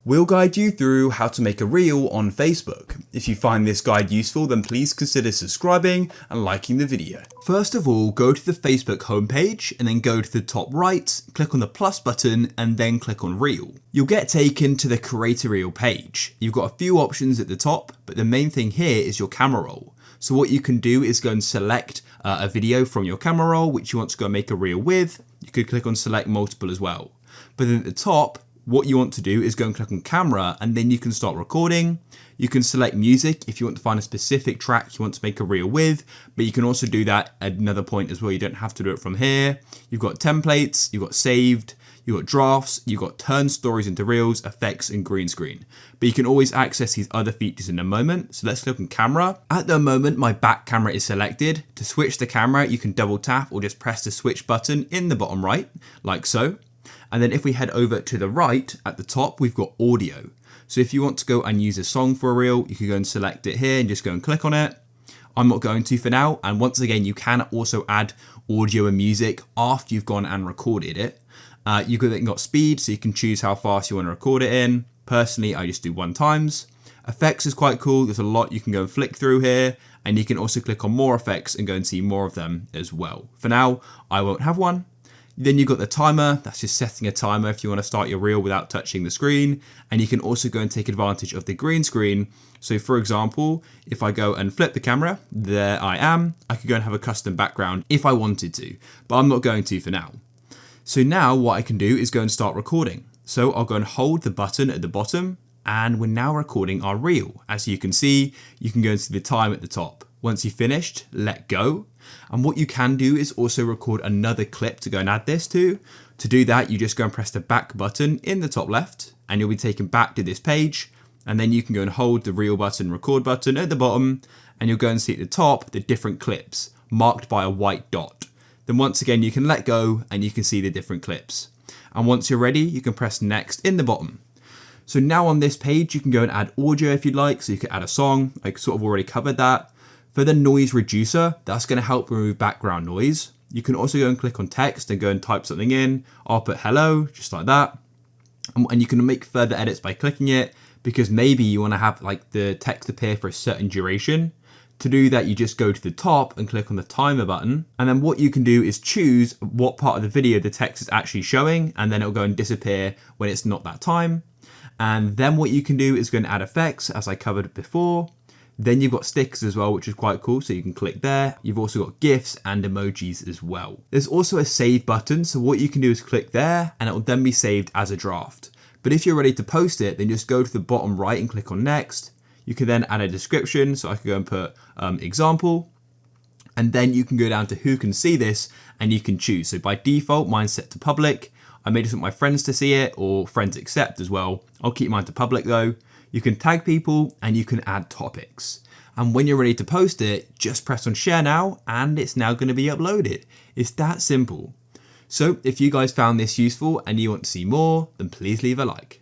We'll guide you through how to make a reel on Facebook. If you find this guide useful, then please consider subscribing and liking the video. First of all, go to the Facebook homepage and then go to the top right, click on the plus button and then click on Reel. You'll get taken to the Create a Reel page. You've got a few options at the top, but the main thing here is your camera roll. So what you can do is go and select a video from your camera roll, which you want to go make a reel with. You could click on select multiple as well. But then at the top, what you want to do is go and click on camera and then you can start recording. You can select music if you want to find a specific track you want to make a reel with, but you can also do that at another point as well. You don't have to do it from here. You've got templates, you've got saved, you've got drafts, you've got turn stories into reels, effects and green screen. But you can always access these other features in a moment. So let's click on camera. At the moment, my back camera is selected. To switch the camera, you can double tap or just press the switch button in the bottom right, like so. And then if we head over to the right at the top, we've got audio. So if you want to go and use a song for a reel, you can go and select it here and just go and click on it. I'm not going to for now. And once again, you can also add audio and music after you've gone and recorded it. You've got speed, so you can choose how fast you want to record it in. Personally, I just do 1 times. Effects is quite cool. There's a lot you can go and flick through here. And you can also click on more effects and go and see more of them as well. For now, I won't have one. Then you've got the timer, that's just setting a timer if you want to start your reel without touching the screen. And you can also go and take advantage of the green screen. So for example, if I go and flip the camera, there I am. I could go and have a custom background if I wanted to, but I'm not going to for now. So now what I can do is go and start recording. So I'll go and hold the button at the bottom and we're now recording our reel. As you can see, you can go and see the time at the top. Once you've finished, let go. And what you can do is also record another clip to go and add this to. To do that, you just go and press the back button in the top left and you'll be taken back to this page. And then you can go and hold the reel button, record button at the bottom, and you'll go and see at the top the different clips marked by a white dot. Then once again, you can let go and you can see the different clips. And once you're ready, you can press next in the bottom. So now on this page, you can go and add audio if you'd like. So you could add a song, I sort of already covered that. For the noise reducer, that's going to help remove background noise. You can also go and click on text and go and type something in. I'll put hello, just like that. And you can make further edits by clicking it because maybe you want to have like the text appear for a certain duration. To do that, you just go to the top and click on the timer button. And then what you can do is choose what part of the video the text is actually showing, and then it'll go and disappear when it's not that time. And then what you can do is go and add effects as I covered before. Then you've got stickers as well, which is quite cool. So you can click there. You've also got GIFs and emojis as well. There's also a save button. So what you can do is click there and it will then be saved as a draft. But if you're ready to post it, then just go to the bottom right and click on next. You can then add a description. So I could go and put example. And then you can go down to who can see this and you can choose. So by default, mine's set to public. I may just want my friends to see it or friends accept as well. I'll keep mine to public though. You can tag people and you can add topics. And when you're ready to post it, just press on share now and it's now going to be uploaded. It's that simple. So if you guys found this useful and you want to see more, then please leave a like.